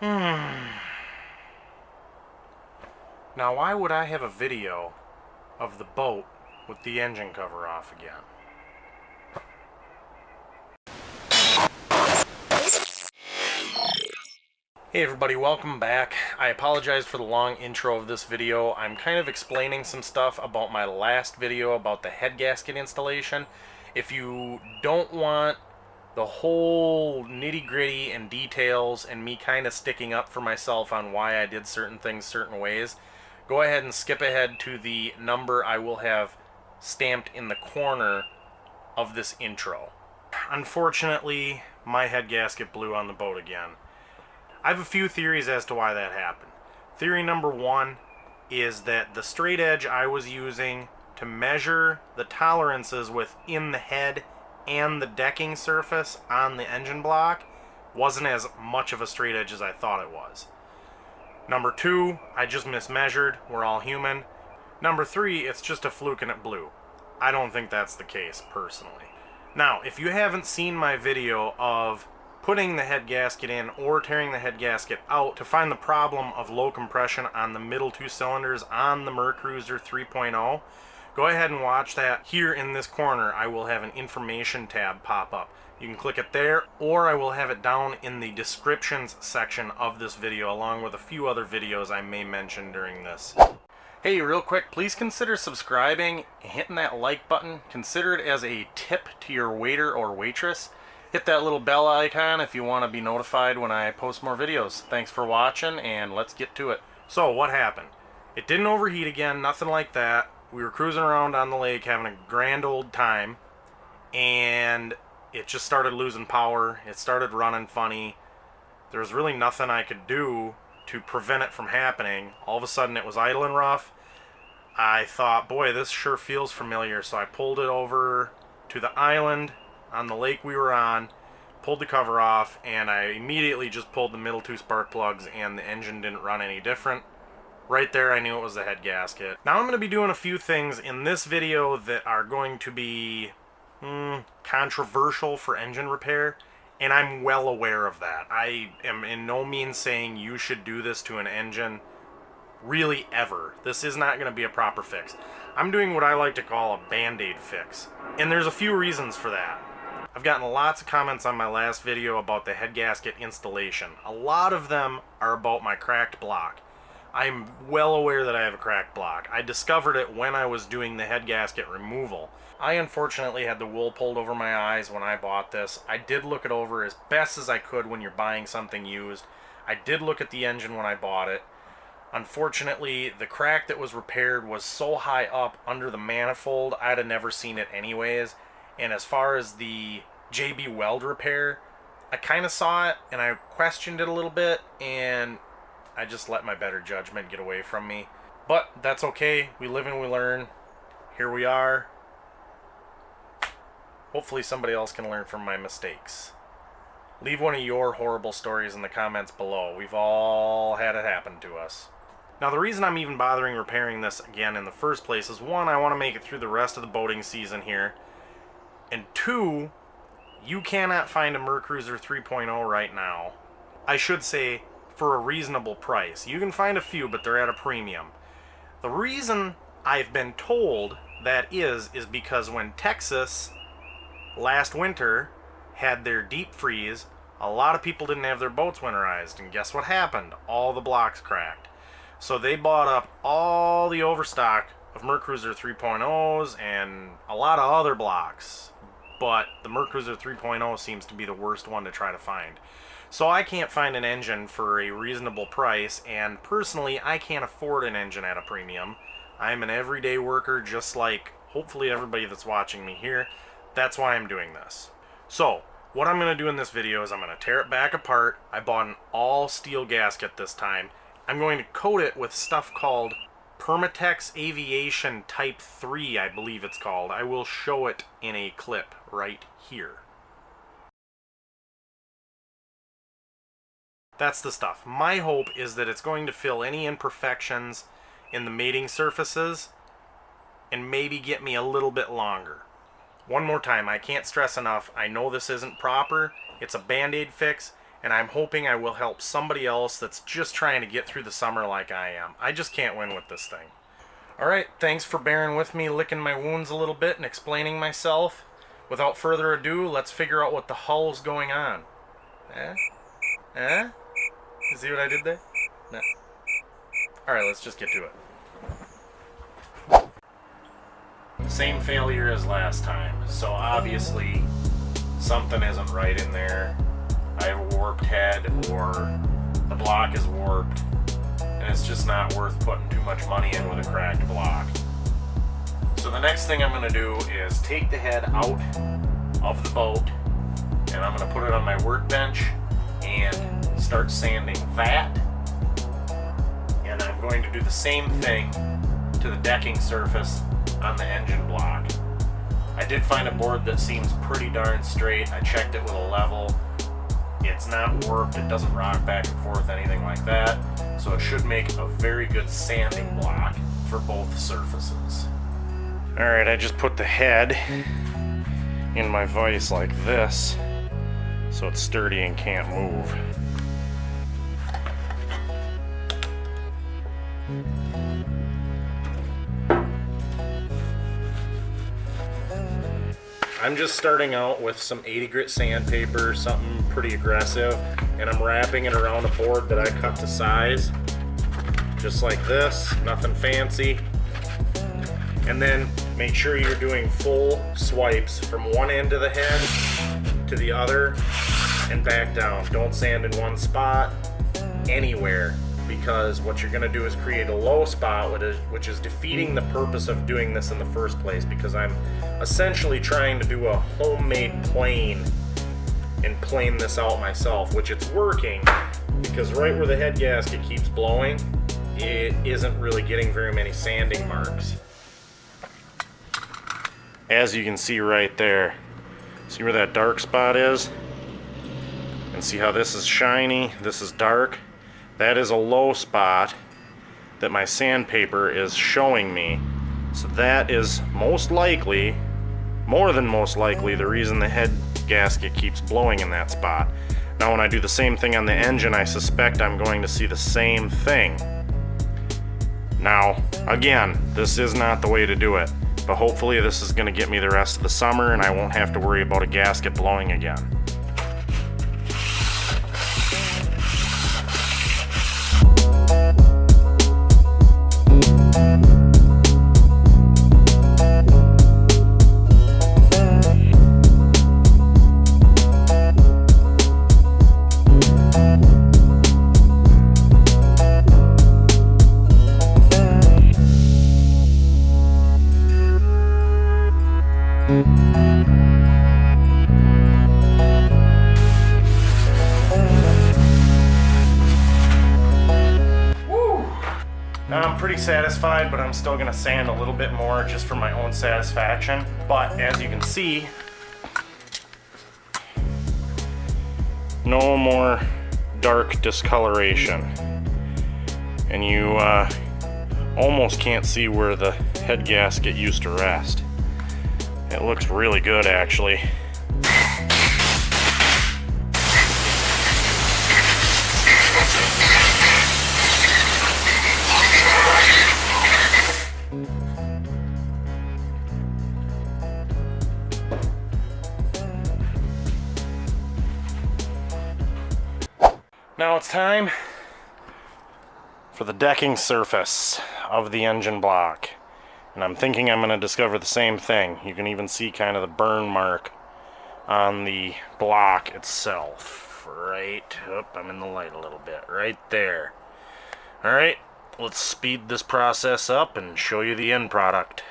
Now, why would I have a video of the boat with the engine cover off again? Hey everybody, welcome back. I apologize for the long intro of this video. I'm kind of explaining some stuff about my last video about the head gasket installation. If you don't want the whole nitty-gritty and details and me kind of sticking up for myself on why I did certain things certain ways, go ahead and skip ahead to the number I will have stamped in the corner of this intro. Unfortunately, my head gasket blew on the boat again. I have a few theories as to why that happened. Theory number one is that the straight edge I was using to measure the tolerances within the head and the decking surface on the engine block wasn't as much of a straight edge as I thought it was. Number two, I just mismeasured. We're all human. Number three, it's just a fluke and it blew. I don't think that's the case, personally. Now, if you haven't seen my video of putting the head gasket in or tearing the head gasket out to find the problem of low compression on the middle two cylinders on the Mercruiser 3.0, go ahead and watch that. Here in this corner, I will have an information tab pop up. You can click it there, or I will have it down in the descriptions section of this video, along with a few other videos I may mention during this. Hey, real quick, please consider subscribing and hitting that like button. Consider it as a tip to your waiter or waitress. Hit that little bell icon if you want to be notified when I post more videos. Thanks for watching, and let's get to it. So, what happened? It didn't overheat again, nothing like that. We were cruising around on the lake having a grand old time, and it just started losing power. It started running funny. There was really nothing I could do to prevent it from happening. All of a sudden it was idling rough. I thought, boy, this sure feels familiar, so I pulled it over to the island on the lake we were on, pulled the cover off, and I immediately just pulled the middle two spark plugs, and the engine didn't run any different. Right there, I knew it was the head gasket. Now I'm going to be doing a few things in this video that are going to be controversial for engine repair, and I'm well aware of that. I am in no means saying you should do this to an engine, really ever. This is not going to be a proper fix. I'm doing what I like to call a band-aid fix, and there's a few reasons for that. I've gotten lots of comments on my last video about the head gasket installation. A lot of them are about my cracked block. I'm well aware that I have a cracked block. I discovered it when I was doing the head gasket removal. I unfortunately had the wool pulled over my eyes when I bought this. I did look it over as best as I could when you're buying something used. I did look at the engine when I bought it. Unfortunately, the crack that was repaired was so high up under the manifold, I'd have never seen it anyways. And as far as the JB Weld repair, I kind of saw it and I questioned it a little bit, and I just let my better judgment get away from me. But that's okay. We live and we learn. Here we are. Hopefully somebody else can learn from my mistakes. Leave one of your horrible stories in the comments below. We've all had it happen to us. Now, the reason I'm even bothering repairing this again in the first place is, one, I want to make it through the rest of the boating season here. And two, you cannot find a Mercruiser 3.0 right now. I should say, for a reasonable price. You can find a few, but they're at a premium. The reason I've been told that is because when Texas last winter had their deep freeze, a lot of people didn't have their boats winterized, and guess what happened? All the blocks cracked. So they bought up all the overstock of Mercruiser 3.0s and a lot of other blocks, but the Mercruiser 3.0 seems to be the worst one to try to find. So I can't find an engine for a reasonable price, and personally I can't afford an engine at a premium. I'm an everyday worker, just like hopefully everybody that's watching me here. That's why I'm doing this. So what I'm going to do in this video is I'm going to tear it back apart. I bought an all steel gasket this time. I'm going to coat it with stuff called Permatex Aviation Type 3, I believe it's called. I will show it in a clip right here. That's the stuff. My hope is that it's going to fill any imperfections in the mating surfaces and maybe get me a little bit longer. One more time, I can't stress enough, I know this isn't proper. It's a band-aid fix, and I'm hoping I will help somebody else that's just trying to get through the summer like I am. I just can't win with this thing. Alright, thanks for bearing with me, licking my wounds a little bit and explaining myself. Without further ado, let's figure out what the hell's going on. Eh? Eh? You see what I did there? No. Alright, let's just get to it. Same failure as last time, so obviously something isn't right in there. I have a warped head, or the block is warped, and it's just not worth putting too much money in with a cracked block. So the next thing I'm going to do is take the head out of the boat, and I'm going to put it on my workbench and start sanding that. And I'm going to do the same thing to the decking surface on the engine block. I did find a board that seems pretty darn straight. I checked it with a level. It's not warped, it doesn't rock back and forth, anything like that. So it should make a very good sanding block for both surfaces. Alright, I just put the head in my vise like this, so it's sturdy and can't move. I'm just starting out with some 80 grit sandpaper, something pretty aggressive, and I'm wrapping it around a board that I cut to size, just like this, nothing fancy. And then make sure you're doing full swipes from one end of the head to the other and back down. Don't sand in one spot anywhere, because what you're going to do is create a low spot, which is defeating the purpose of doing this in the first place, because I'm essentially trying to do a homemade plane and plane this out myself, which it's working, because right where the head gasket keeps blowing, it isn't really getting very many sanding marks. As you can see right there, see where that dark spot is? And see how this is shiny, this is dark? That is a low spot that my sandpaper is showing me. So that is most likely, more than most likely, the reason the head gasket keeps blowing in that spot. Now when I do the same thing on the engine, I suspect I'm going to see the same thing. Now, again, this is not the way to do it, but hopefully this is going to get me the rest of the summer and I won't have to worry about a gasket blowing again. Now I'm pretty satisfied, but I'm still going to sand a little bit more just for my own satisfaction. But as you can see, no more dark discoloration. And you almost can't see where the head gasket used to rest. It looks really good, actually. Now it's time for the decking surface of the engine block. And I'm thinking I'm going to discover the same thing. You can even see kind of the burn mark on the block itself. Right, I'm in the light a little bit. Right there. Alright, let's speed this process up and show you the end product.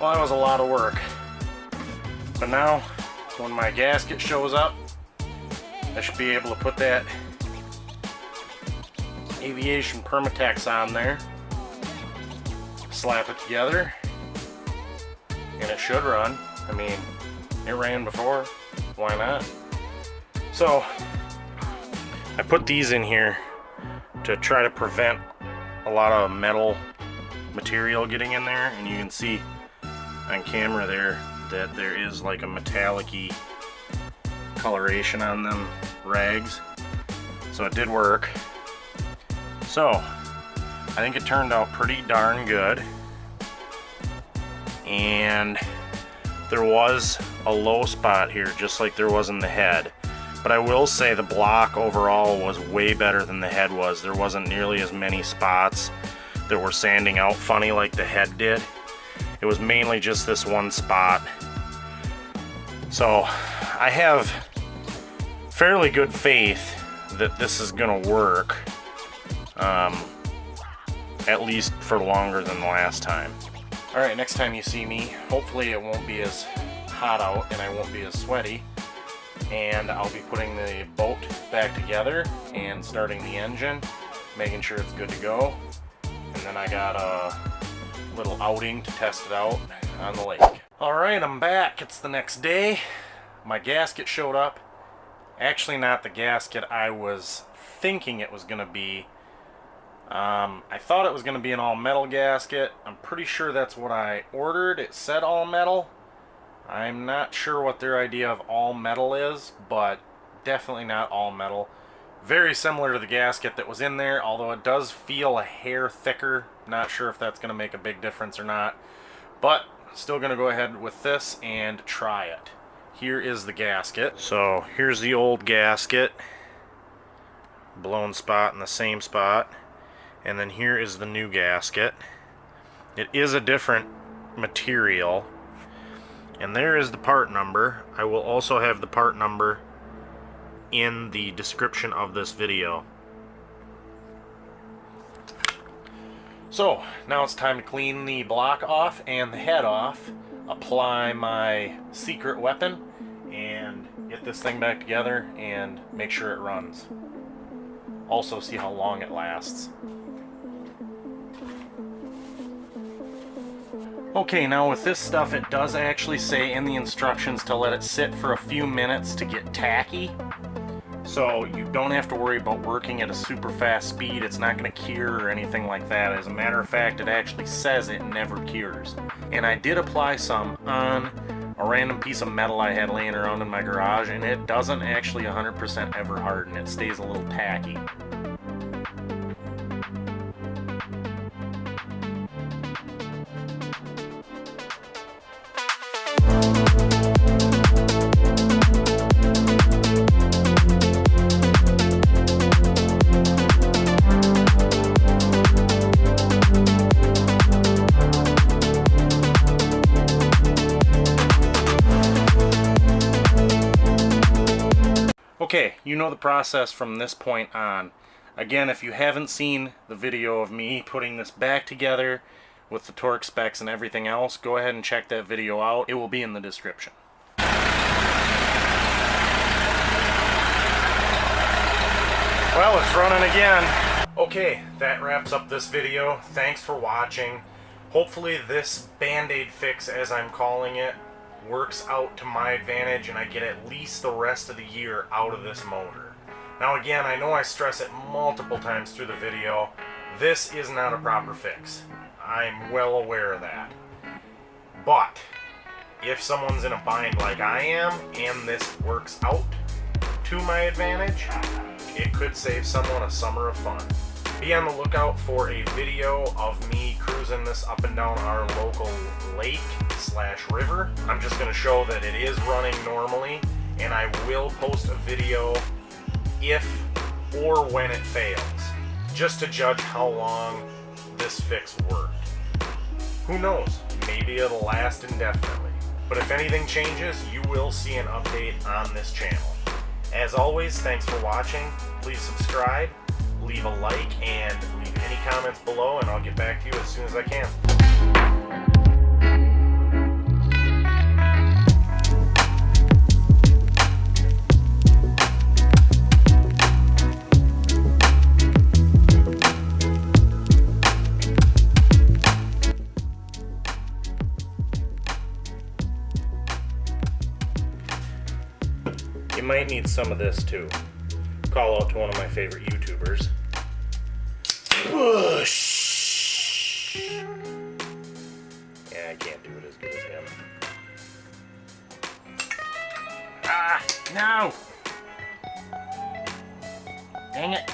Well, that was a lot of work. But now, when my gasket shows up, I should be able to put that Aviation Permatex on there, slap it together, and it should run. I mean, it ran before, why not? So, I put these in here to try to prevent a lot of metal material getting in there, and you can see on camera there that there is like a metallic-y coloration on them rags. So it did work. So I think it turned out pretty darn good, and there was a low spot here just like there was in the head, but I will say the block overall was way better than the head was. There wasn't nearly as many spots that were sanding out funny like the head did. It was mainly just this one spot. So I have fairly good faith that this is gonna work, at least for longer than the last time. Alright, next time you see me, hopefully it won't be as hot out and I won't be as sweaty, and I'll be putting the boat back together and starting the engine, making sure it's good to go, and then I got a little outing to test it out on the lake. Alright, I'm back. It's the next day. My gasket showed up. Actually not the gasket I was thinking it was going to be. I thought it was going to be an all-metal gasket. I'm pretty sure that's what I ordered. It said all-metal. I'm not sure what their idea of all-metal is, but definitely not all-metal. Very similar to the gasket that was in there, although it does feel a hair thicker. Not sure if that's going to make a big difference or not, but still going to go ahead with this and try it. Here is the gasket. So here's the old gasket, blown spot in the same spot, and then here is the new gasket. It is a different material, and there is the part number. I will also have the part number in the description of this video. So now it's time to clean the block off and the head off, apply my secret weapon, and get this thing back together and make sure it runs. Also see how long it lasts. Okay, now with this stuff, it does actually say in the instructions to let it sit for a few minutes to get tacky. So you don't have to worry about working at a super fast speed. It's not going to cure or anything like that. As a matter of fact, it actually says it never cures. And I did apply some on a random piece of metal I had laying around in my garage, and it doesn't actually 100% ever harden. It stays a little tacky. Okay, you know the process from this point on. Again, if you haven't seen the video of me putting this back together with the torque specs and everything else, go ahead and check that video out. It will be in the description. Well, it's running again. Okay, that wraps up this video. Thanks for watching. Hopefully this Band-Aid fix, as I'm calling it, works out to my advantage and I get at least the rest of the year out of this motor. Now again, I know I stress it multiple times through the video, this is not a proper fix. I'm well aware of that. But if someone's in a bind like I am and this works out to my advantage, it could save someone a summer of fun. Be on the lookout for a video of me cruising this up and down our local lake/river. I'm just going to show that it is running normally, and I will post a video if or when it fails, just to judge how long this fix worked. Who knows, maybe it'll last indefinitely. But if anything changes, you will see an update on this channel. As always, thanks for watching. Please subscribe, leave a like, and leave any comments below, and I'll get back to you as soon as I can. You might need some of this too. Call out to one of my favorite YouTubers. Push! Yeah, I can't do it as good as him. Ah! No! Dang it!